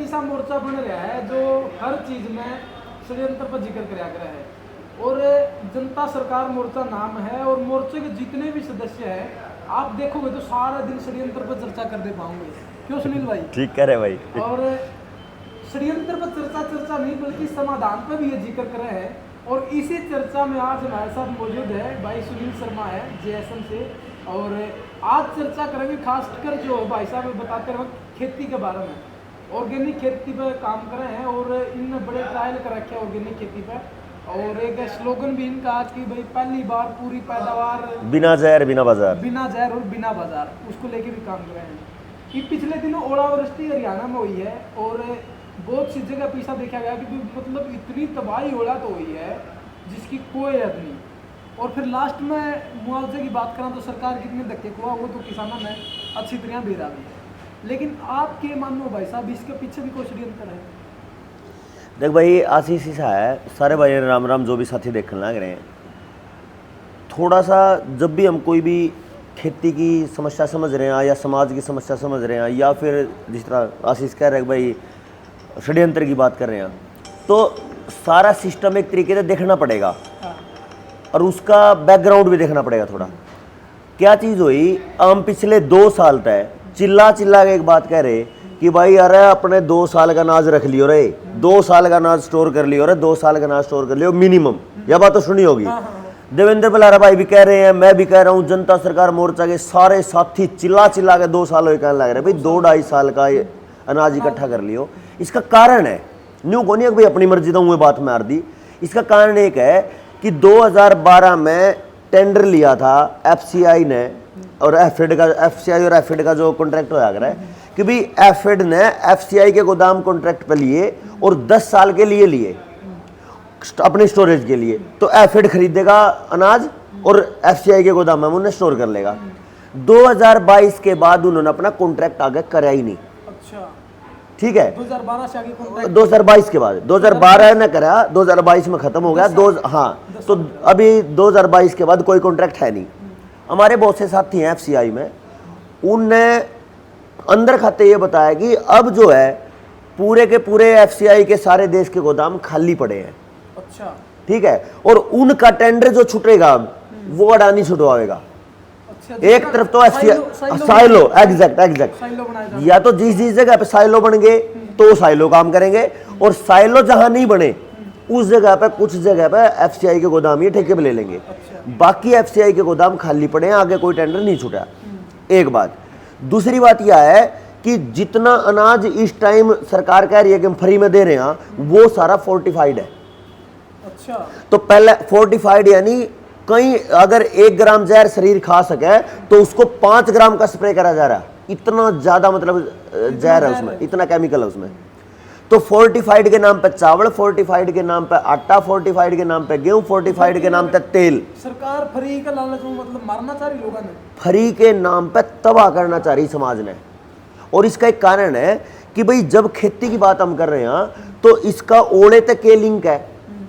ऐसा मोर्चा बन रहा है जो हर चीज में षड्यंत्र पर जिक्र कराया गया है। और जनता सरकार मोर्चा नाम है, और मोर्चे के जितने भी सदस्य हैं आप देखोगे तो सारा दिन षड्यंत्र पर चर्चा करते पाओगे। क्यों सुनील भाई? ठीक कह रहे भाई। और षड्यंत्र पर चर्चा नहीं बल्कि समाधान पर भी ये जिक्र कर रहे हैं। और इसी चर्चा में आज हमारे साथ मौजूद है भाई सुनील शर्मा है जेएसएम से। और आज चर्चा करेंगे खासकर जो भाई साहब बताते रहे खेती के बारे में। ऑर्गेनिक खेती पर काम कर रहे हैं और इनने बड़े ट्रायल कर रखे हैं ऑर्गेनिक खेती पर। और एक स्लोगन भी इनका आज की भाई पहली बार पूरी पैदावार बिना जहर बिना बाजार, बिना जहर और बिना बाजार, उसको लेके भी काम कर रहे हैं। कि पिछले दिनों ओलावृष्टि हरियाणा में हुई है और बहुत सी जगह पीछा देखा गया कि मतलब इतनी तबाही ओला तो हुई है जिसकी कोई हद नहीं। और फिर लास्ट में मुआवजे की बात करें तो सरकार कितने धक्के हुआ वो तो किसानों ने अच्छी तरह दे रहा है। लेकिन आपके मानो भाई साहब इसके पीछे भी कोई षड्यंत्र है? देख भाई आशीष सा है, सारे भाई राम राम जो भी साथी देखने लग रहे हैं, थोड़ा सा जब भी हम कोई भी खेती की समस्या समझ रहे हैं या समाज की समस्या समझ रहे हैं या फिर जिस तरह आशीष कह रहे हैं भाई षड्यंत्र की बात कर रहे हैं, तो सारा सिस्टम एक तरीके से देखना पड़ेगा और उसका बैकग्राउंड भी देखना पड़ेगा थोड़ा। क्या चीज़ हुई, हम पिछले 2 साल तक चिल्ला के एक बात कह रहे कि भाई अरे अपने 2 साल का अनाज रख लियो रे, 2 साल का अनाज स्टोर कर लियो रे, 2 साल का अनाज स्टोर कर लियो मिनिमम। यह बात तो सुनी होगी। देवेंद्र बलारा भाई भी कह रहे हैं, मैं भी कह रहा हूँ, जनता सरकार मोर्चा के सारे साथी चिल्ला के 2 साल हो कहने लग रहे भाई 2-2.5 साल का अनाज इकट्ठा कर लियो। इसका कारण है न्यू को नहीं भाई अपनी मर्जी तो हुए बात मार दी। इसका कारण एक है कि 2012 में टेंडर लिया था एफसीआई ने और एफएड का, एफसीआई और एफएड का जो कॉन्ट्रैक्ट होया कर है कि भाई एफएड ने एफसीआई के गोदाम कॉन्ट्रैक्ट पे लिए और 10 साल के लिए अपने स्टोरेज के लिए। तो एफएड खरीदेगा अनाज और एफसीआई के गोदाम में उन्हें स्टोर कर लेगा। 2022 के बाद उन्होंने अपना कॉन्ट्रैक्ट आगे कराया ही नहीं। अच्छा, ठीक है, 2012 से आगे कॉन्ट्रैक्ट 2022 के बाद 2012 ने करा, 2022 में खत्म हो गया। हाँ, तो अभी 2022 के बाद कोई कॉन्ट्रैक्ट है नहीं। हमारे बहुत से साथी हैं एफसीआई में, उनने अंदर खाते ये बताया कि अब जो है पूरे के पूरे एफसीआई के सारे देश के गोदाम खाली पड़े हैं। अच्छा, ठीक है, और उनका टेंडर जो छुटेगा वो अडानी छुटवाएगा। एक तरफ तो साइलो एग्जैक्ट या तो जिस जगह पे साइलो बन गए तो साइलो काम करेंगे, और साइलो जहां नहीं बने उस जगह पे कुछ जगह पे एफसीआई के गोदाम ये ठेके पे ले लेंगे। बाकी एफसीआई के गोदाम खाली पड़े हैं, आगे कोई टेंडर नहीं छूटा। एक बात। दूसरी बात यह है कि जितना अनाज इस टाइम सरकार कह रही है कि हम फ्री में दे रहे हैं वो सारा फोर्टिफाइड है। अच्छा, तो पहले फोर्टिफाइड यानी कहीं अगर 1 ग्राम जहर शरीर खा सके तो उसको 5 ग्राम का स्प्रे करा जा रहा है। इतना ज्यादा मतलब जहर है उसमें, इतना केमिकल है उसमें। तो फोर्टिफाइड के नाम पे चावल, फोर्टिफाइड के नाम पे आटा, फोर्टिफाइड के नाम पे गेहूं, फोर्टिफाइड के नाम पे तेल। सरकार फ्री का लालच में मतलब मारना चाह रही लोगों ने, फ्री के नाम पे तबाह करना चाह रही समाज ने। और इसका एक कारण है कि भाई जब खेती की बात हम कर रहे हैं तो इसका ओले तक के लिंक है।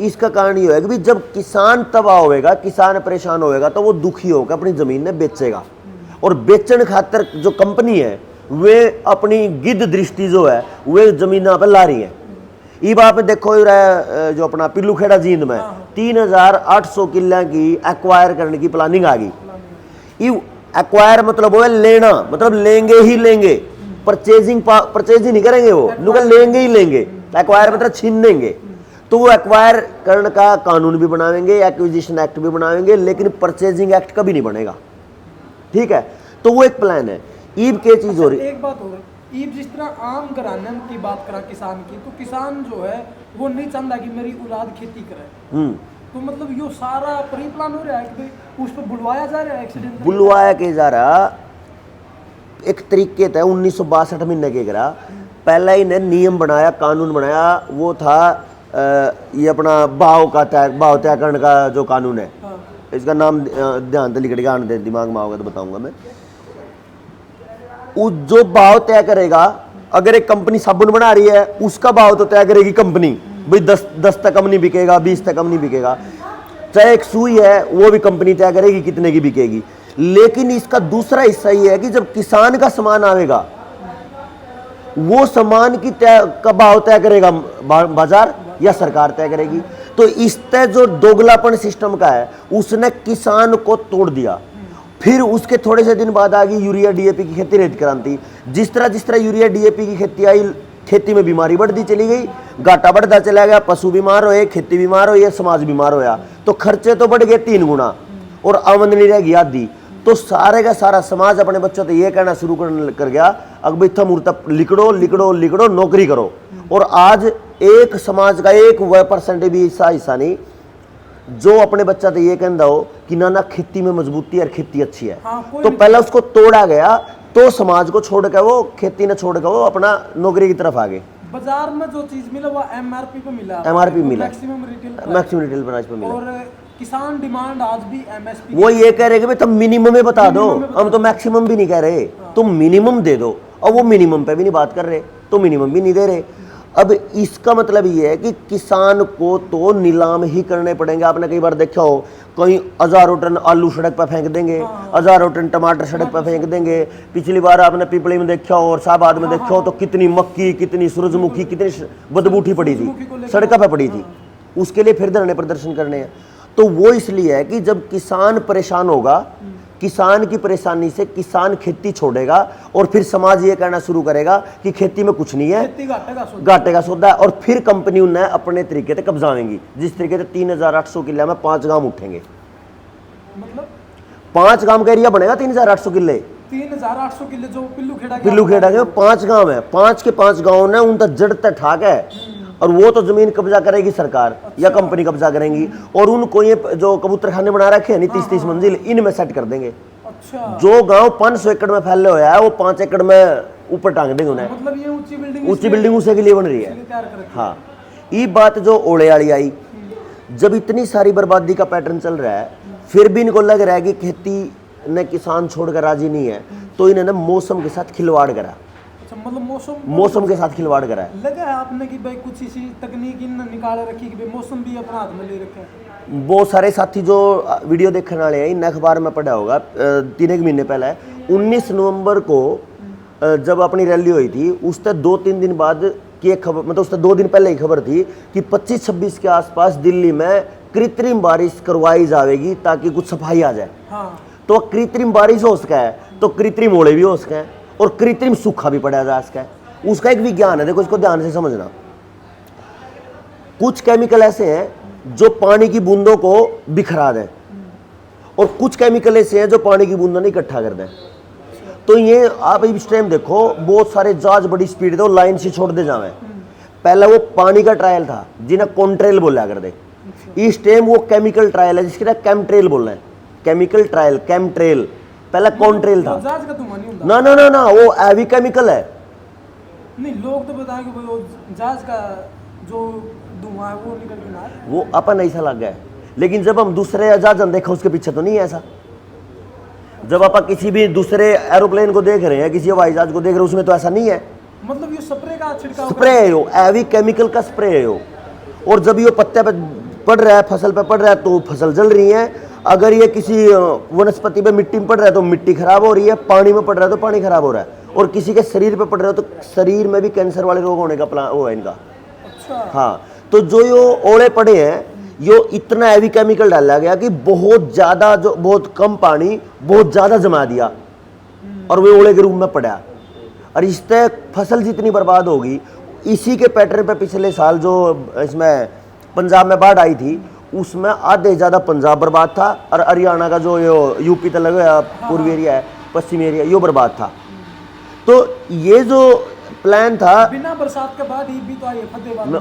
इसका कारण ये है कि जब किसान तबाह होएगा, किसान परेशान होएगा तो वो दुखी होकर अपनी जमीन ने बेचेगा, और बेचने खातर जो कंपनी है वे अपनी गिद्ध दृष्टि जो है वे जमीन पर ला रही है। ये बात में देखो जो अपना पिल्लू खेड़ा जींद में 3800 किला की एक्वायर करने की प्लानिंग आ गई। ये एक्वायर मतलब वो है लेना, मतलब लेंगे ही लेंगे, परचेज नहीं करेंगे, वो लेंगे ही लेंगे। एक्वायर मतलब छीन लेंगे। तो वो एक्वायर करने का कानून भी बनाएंगे, एक्विजिशन एक्ट भी बनाएंगे, लेकिन परचेजिंग एक्ट कभी नहीं बनेगा। ठीक है, तो वो एक प्लान है। ईब के चीज हो रही। एक बात हो रही, ईब जिस तरह आम घराने की बात करा किसान की, तो किसान जो है वो नहीं चाहता कि मेरी औलाद खेती करे। तो मतलब यो सारा प्री प्लान हो रहा है कि भाई उस पर बुलवाया जा रहा है, एक्सीडेंट बुलवाया के जा रहा। एक तरीके था 1962 महीने के करा, पहला ही ने नियम बनाया, कानून बनाया, वो था ये अपना भाव तय करने का जो कानून है। इसका नाम ध्यान से लिख के आने दे, दिमाग में आओगे तो बताऊंगा मैं। जो भाव तय करेगा, अगर एक कंपनी साबुन बना रही है उसका भाव तो तय करेगी कंपनी, भाई 10 तक कम नहीं बिकेगा, 20 तक कम नहीं बिकेगा। चाहे एक सुई है वो भी कंपनी तय करेगी कितने की बिकेगी। लेकिन इसका दूसरा हिस्सा ये है कि जब किसान का सामान आएगा वो सामान की का भाव तय करेगा बाजार या सरकार तय करेगी। तो इस तय जो दोगलापन सिस्टम का है उसने किसान को तोड़ दिया। फिर उसके थोड़े से दिन बाद आ गई यूरिया डीएपी की खेती, रेत क्रांति। जिस तरह यूरिया डीएपी की खेती आई, खेती में बीमारी बढ़ती चली गई, घाटा बढ़ता चला गया, पशु बीमार होए, खेती बीमार हुई, समाज बीमार होया, तो खर्चे तो बढ़ गए 3 गुना और आमदनी रह गई आधी। तो सारे का सारा समाज अपने बच्चों को ये कहना शुरू कर गया, अब भाई थम उड़ता लिकड़ो लिकड़ो लिकड़ो, नौकरी करो। और आज एक समाज का 1% भी हिस्सा नहीं जो अपने बच्चा तो ये कहता हो कि ना खेती में मजबूती और खेती अच्छी है। तो पहले उसको तोड़ा गया, तो समाज को छोड़ के वो खेती ने छोड़ के वो अपना नौकरी की तरफ आ गए। बाजार में जो चीज मिला वो एमआरपी पे मिला, मैक्सिमम रिटेल प्राइस पे मिला। और किसान डिमांड आज भी एमएसपी, वो ये कह रहे कि भाई तुम मिनिमम में बता दो, हम तो मैक्सिमम भी नहीं कह रहे, तुम मिनिमम दे दो। और वो मिनिमम पे भी नहीं बात कर रहे, तो मिनिमम भी नहीं दे रहे। अब इसका मतलब ये है कि किसान को तो नीलाम ही करने पड़ेंगे। आपने कई बार देखा हो, कहीं हजारों टन आलू सड़क पर फेंक देंगे, हजारों टन टमाटर सड़क पर फेंक देंगे। पिछली बार आपने पिपली में देखा हो और शाहबाद में देखा हो तो कितनी मक्की, कितनी सूरजमुखी, कितनी बदबूठी पड़ी थी, सड़क पर पड़ी थी। उसके लिए फिर धरने प्रदर्शन करने हैं। तो वो इसलिए है कि जब किसान परेशान होगा, किसान की परेशानी से किसान खेती छोड़ेगा और फिर समाज ये कहना शुरू करेगा कि खेती में कुछ नहीं है, घाटे का सौदा है। और फिर कंपनी उन्हें अपने तरीके से कब्जाएंगी। जिस तरीके से 3800 किले में 5 गांव उठेंगे, मतलब 5 गांव का एरिया बनेगा। 3800 किले, 3800 किले जो पिल्लू खेड़ा के 5 गांव है, 5 के 5 गांव ने उनका जड़ तक ठाक है। और वो तो जमीन कब्जा करेगी सरकार या कंपनी कब्जा करेंगी, और उनको ये जो कबूतर खाने बना रखे हैं 30-30 मंजिल, इनमें सेट कर देंगे। अच्छा। जो गांव 500 एकड़ में फैले हुआ है वो 5 एकड़ में ऊपर टांग देंगे उन्हें। मतलब ये ऊंची बिल्डिंग उसी के लिए बन रही है। हाँ, ये बात जो ओले वाली आई, जब इतनी सारी बर्बादी का पैटर्न चल रहा है, फिर भी इनको लग रहा है कि खेती ने किसान छोड़कर राजी नहीं है, तो इन्होंने मौसम के साथ खिलवाड़ करा। मतलब मौसम के साथ खिलवाड़ करा है। लगा है आपने कि भाई कुछ इसी तकनीक निकाल रखी कि भाई मौसम भी अपना हाथ में ले रखा है। बहुत सारे साथी जो वीडियो देखने वाले हैं, इन अखबार में पढ़ा होगा 3 महीने पहले 19 नवंबर को जब अपनी रैली हुई थी, उससे 2-3 दिन बाद की एक खबर, मतलब उससे 2 दिन पहले ही खबर थी कि 25-26 के आसपास दिल्ली में कृत्रिम बारिश करवाई जाएगी ताकि कुछ सफाई आ जाए। हाँ। तो कृत्रिम बारिश हो सका है तो कृत्रिम ओले भी हो सके हैं और कृत्रिम सूखा भी पड़ा जा सका है। उसका एक विज्ञान है, देखो इसको ध्यान से समझना। कुछ केमिकल ऐसे हैं जो पानी की बूंदों को बिखरा दें, और कुछ केमिकल ऐसे हैं जो पानी की बूंदों ने इकट्ठा कर दें। तो ये आप इस टाइम देखो, बहुत सारे जहाज बड़ी स्पीड से लाइन से छोड़ दे जावे। पहले वो पानी का ट्रायल था जिन्हें कॉन्ट्रेल बोला कर दे, इस टाइम वो केमिकल ट्रायल है जिसके कैमट्रेल बोल रहे हैं। केमिकल ट्रायल, कैमट्रेल, पहले कॉन्ट्रेल था। जहाज का धुआं नहीं होता। ना ना ना ना, वो हैवी केमिकल है। नहीं, लोग तो बताएंगे भाई वो जहाज का जो धुआं है वो निकल के ना, वो अपन ऐसा लग गया है। लेकिन जब हम दूसरे जहाज देखा उसके पीछे तो नहीं है ऐसा। जब आप किसी भी दूसरे एरोप्लेन को देख रहे हैं, किसी हवाई जहाज को देख रहे हैं, उसमें तो ऐसा नहीं है। मतलब ये स्प्रे का छिड़काव, स्प्रे है, वो हैवी केमिकल का स्प्रे है वो। और जब ये पत्ते पे पड़ रहा है, फसल पे पड़ रहा है तो फसल जल रही है। अगर ये किसी वनस्पति पे मिट्टी में पड़ रहा है तो मिट्टी खराब हो रही है, पानी में पड़ रहा है तो पानी खराब हो रहा है, और किसी के शरीर पे पड़ रहा है तो शरीर में भी कैंसर वाले रोग होने का प्लान वो है इनका। अच्छा। हाँ, तो जो ये ओले पड़े हैं, यो इतना हैवी केमिकल डाला गया कि बहुत ज्यादा, जो बहुत कम पानी बहुत ज्यादा जमा दिया और वे ओले के रूप में पड़ा, और इससे फसल जितनी बर्बाद होगी। इसी के पैटर्न पे पिछले साल जो इसमें पंजाब में बाढ़ आई थी, उसमें आधे ज्यादा पंजाब बर्बाद था, और हरियाणा का जो यूपी तक लगा पूर्वी एरिया है, पश्चिमी एरिया, यो बर्बाद था। तो ये जो प्लान था, बिना बरसात के बाद ही भी तो आई,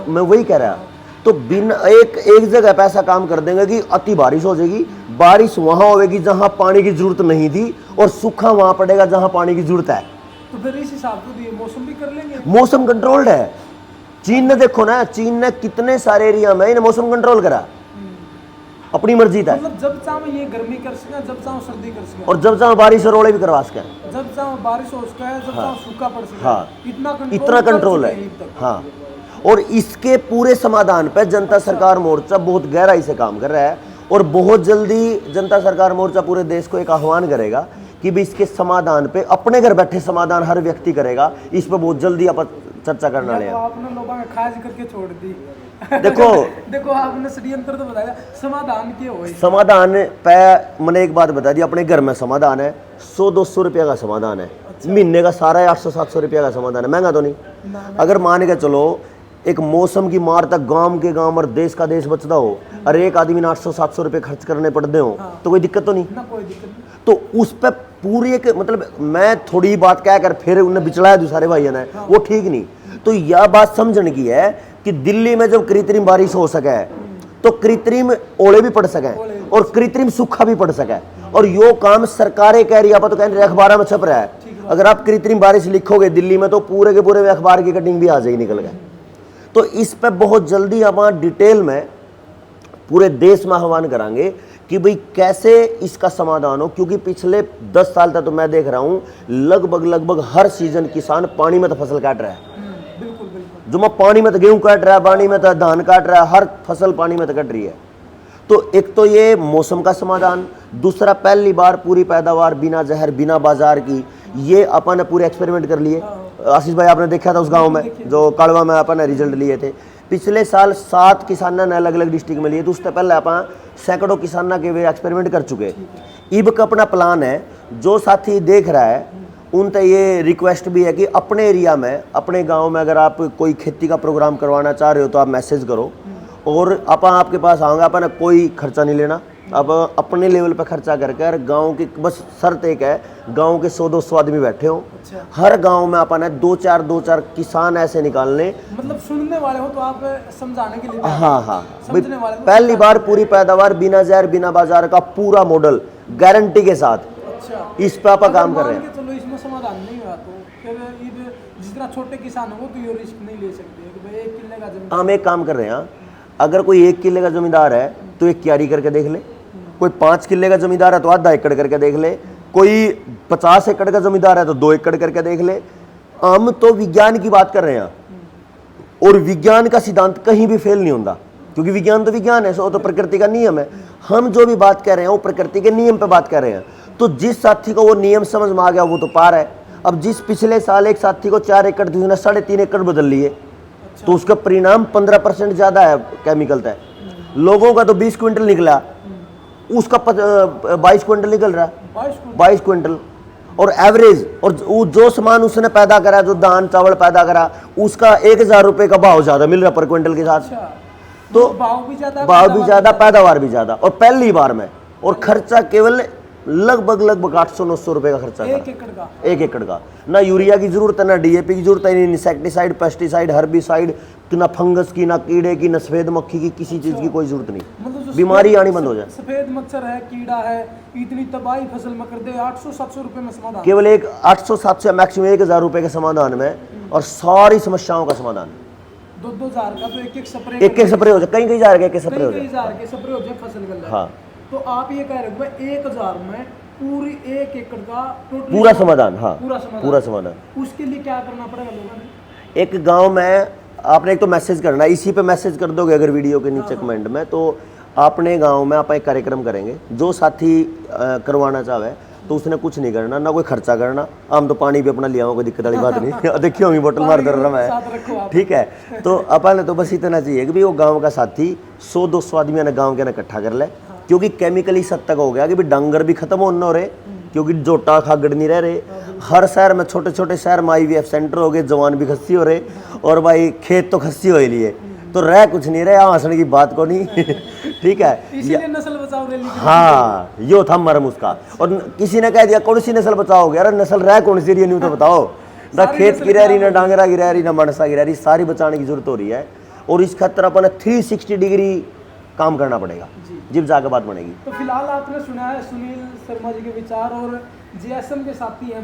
मैं वही कह रहा। तो बिना एक जगह पे ऐसा काम कर देंगे कि अति बारिश हो जाएगी। बारिश वहां होगी जहां पानी की जरूरत नहीं थी, और सूखा वहां पड़ेगा जहां पानी की जरूरत है। तो फिर इस हिसाब से मौसम भी कर लेंगे। मौसम कंट्रोल्ड है। चीन ने देखो ना, चीन ने कितने सारे एरिया में इन्हें मौसम कंट्रोल करा अपनी मर्जी था। मतलब जब चाहो ये गर्मी कर सके, जब चाहो सर्दी कर सके, और जब चाहो बारिश और ओले भी करवा सके, जब चाहो बारिश हो सके, जब चाहो सूखा पड़ सके। हाँ, इतना कंट्रोल है। हाँ, और इसके पूरे समाधान पे जनता सरकार मोर्चा बहुत गहराई से काम कर रहा है, और बहुत जल्दी जनता सरकार मोर्चा पूरे देश को एक आह्वान करेगा कि भी इसके समाधान पे अपने घर बैठे समाधान हर व्यक्ति करेगा। इस पे बहुत जल्दी आप चर्चा करने वाले तो हैं। आपने लोगों में खाज करके छोड़ दी। देखो देखो आपने षड्यंत्र तो बताया, समाधान क्या हो? समाधान पे मैंने एक बात बता दी, अपने घर में समाधान है 100-200 रुपया का समाधान है। महीने का सारा 800-700 रुपया का समाधान है, महंगा तो नहीं। अगर मान के चलो एक मौसम की मार तक गांव के गांव और देश का देश बचता हो और एक आदमी ने 800-700 रुपये खर्च करने पड़ते हो तो कोई दिक्कत तो नहीं ना, कोई दिक्कत नहीं। तो उस पर पूरी एक मतलब मैं थोड़ी बात कह कर फिर उन्हें बिचलाया दूसरे भाइयों ने, वो ठीक नहीं। तो यह बात समझने की है कि दिल्ली में जब कृत्रिम बारिश हो सके तो कृत्रिम ओले भी पड़ सके और कृत्रिम सूखा भी पड़ सके, और यो काम सरकारें कह रही है, तो कह रही अखबार में छप रहा है। अगर आप कृत्रिम बारिश लिखोगे दिल्ली में तो पूरे के पूरे अखबार की कटिंग भी आ जाएगी निकल गए। तो इस पर बहुत जल्दी आप डिटेल में पूरे देश में आह्वान करांगे कि भाई कैसे इसका समाधान हो, क्योंकि पिछले 10 साल तक तो मैं देख रहा हूं लगभग हर सीजन किसान पानी में तो फसल काट रहा है। बिल्कुल बिल्कुल। जो मैं पानी में तो गेहूं काट रहा है, पानी में तो धान काट रहा है, हर फसल पानी में तो कट रही है। तो एक तो ये मौसम का समाधान, दूसरा पहली बार पूरी पैदावार बिना जहर बिना बाजार की, ये अपन ने पूरे एक्सपेरिमेंट कर लिए। आशीष भाई आपने देखा था उस गांव में जो कड़वा में अपन ने रिजल्ट लिए थे। पिछले साल 7 किसानों ने अलग अलग डिस्ट्रिक्ट में लिए, तो उससे पहले अपन सैकड़ों किसानों के वे एक्सपेरिमेंट कर चुके। इब का अपना प्लान है, जो साथी देख रहा है उन तक ये रिक्वेस्ट भी है कि अपने एरिया में अपने गांव में अगर आप कोई खेती का प्रोग्राम करवाना चाह रहे हो तो आप मैसेज करो और अपन आपके पास आऊँगा। अपन कोई खर्चा नहीं लेना, अब अपने लेवल पर खर्चा करके गांव की बस शर्त एक है, गांव के 100-200 आदमी बैठे हो। अच्छा। हर गांव में अपन 2-4 किसान ऐसे निकालने, मतलब सुनने वाले हो तो आप समझाने के लिए। हाँ समझने वाले को पहली बार पूरी पैदावार बिना जहर बिना बाजार का पूरा मॉडल गारंटी के साथ। अच्छा। इस पे आप काम कर रहे हैं। चलो इसमें समाधान नहीं हुआ तो फिर जितना छोटे किसान हो तो ये रिस्क नहीं ले सकते कि भाई 1 किले का जमीन। हम एक काम कर रहे हैं, अगर कोई 1 किले का जमींदार है तो एक क्यारी करके देख ले, कोई 5 किले का जमींदार है तो आधा एकड़ करके देख ले, कोई 50 एकड़ का जमींदार है तो 2 एकड़ करके देख ले। हम तो विज्ञान की बात कर रहे हैं और विज्ञान का सिद्धांत कहीं भी फेल नहीं होता, क्योंकि विज्ञान तो विज्ञान है, सो तो प्रकृति का नियम है। हम जो भी बात कर रहे हैं वो प्रकृति के नियम पे बात कर रहे हैं। तो जिस साथी को वो नियम समझ में आ गया वो तो पार है। अब जिस पिछले साल एक साथी को 4 एकड़ थी, उसने 3.5 एकड़ बदल लिए, तो उसका परिणाम 15% ज्यादा है केमिकल तय। लोगों का तो 20 क्विंटल निकला, उसका 22 क्विंटल निकल रहा है, 22 क्विंटल। और एवरेज और जो सामान उसने पैदा करा, जो धान चावल पैदा करा, उसका 1000 रुपये का भाव ज्यादा मिल रहा पर क्विंटल के साथ। तो भाव भी ज्यादा पैदावार भी ज्यादा, और पहली बार में, और खर्चा केवल लगभग 800-900 रुपए का खर्चा 1 एकड़ का। ना यूरिया की जरूरत है, ना डीएपी की जरूरत है, इंसेक्टिसाइड पेस्टिसाइड हर्बिसाइड, ना फंगस की, ना कीड़े की, ना सफेद मक्खी की, किसी चीज की कोई जरूरत नहीं। मतलब बीमारी आनी बंद हो जाए। सफेद मच्छर है, कीड़ा है, इतनी तबाही फसल में कर दे, 800-700 रुपए में समाधान। केवल एक 800-700 मैक्सिमम 1000 रुपए के समाधान में, और सारी समस्याओं का समाधान। 2-2 हजार का तो एक स्प्रे हो जाए, कहीं जा रहे स्प्रे हो जाए, स्प्रे हो जाए फसल गल। हाँ। तो आप ये कह रहे हो भाई 1000 में पूरी 1 एकड़ का पूरा समाधान। हाँ, पूरा समाधान। उसके लिए क्या करना पड़ेगा लोगों ने? एक गांव में आपने एक तो मैसेज करना है, इसी पे मैसेज कर दोगे अगर वीडियो के नीचे कमेंट में, तो अपने गांव में आप एक कार्यक्रम करेंगे। जो साथी करवाना चाहे तो उसने कुछ नहीं करना, ना कोई खर्चा करना। हम तो पानी भी अपना लिया हुआ, कोई दिक्कत वाली बात नहीं। देखियो होगी बोतल मार दर रहा मैं, ठीक है। तो अपन ने तो बस इतना चाहिए कि भाई वो गांव का साथी 100-200 आदमी ने गांव के ना इकट्ठा कर ले, क्योंकि केमिकल इस हद तक हो गया कि भाई डांगर भी खत्म होने हो रहे, क्योंकि जोटा खागड़ नहीं रह रहे। हर शहर में छोटे छोटे शहर में IVF सेंटर हो गए, जवान भी खस्सी हो रहे, और भाई खेत तो खस्सी हो ही लिए, तो रह कुछ नहीं रहे। हंसने की बात को नहीं। ठीक है, इसीलिए नस्ल बचाओ रैली। हाँ, यो था मर्म उसका। और किसी ने कह दिया कौन सी नस्ल बचाओगे, अरे नस्ल रह कौन सी रही है, नहीं तो बताओ। ना खेत की रह रही, ना डांगरा की रह रही, ना मनसा की रह रही, सारी बचाने की जरूरत हो रही है। और इस खतर अपन 360 डिग्री काम करना पड़ेगा, जब जाकर बात बनेगी। तो फिलहाल आपने सुना है सुनील शर्मा जी के विचार, और JSM के साथी हैं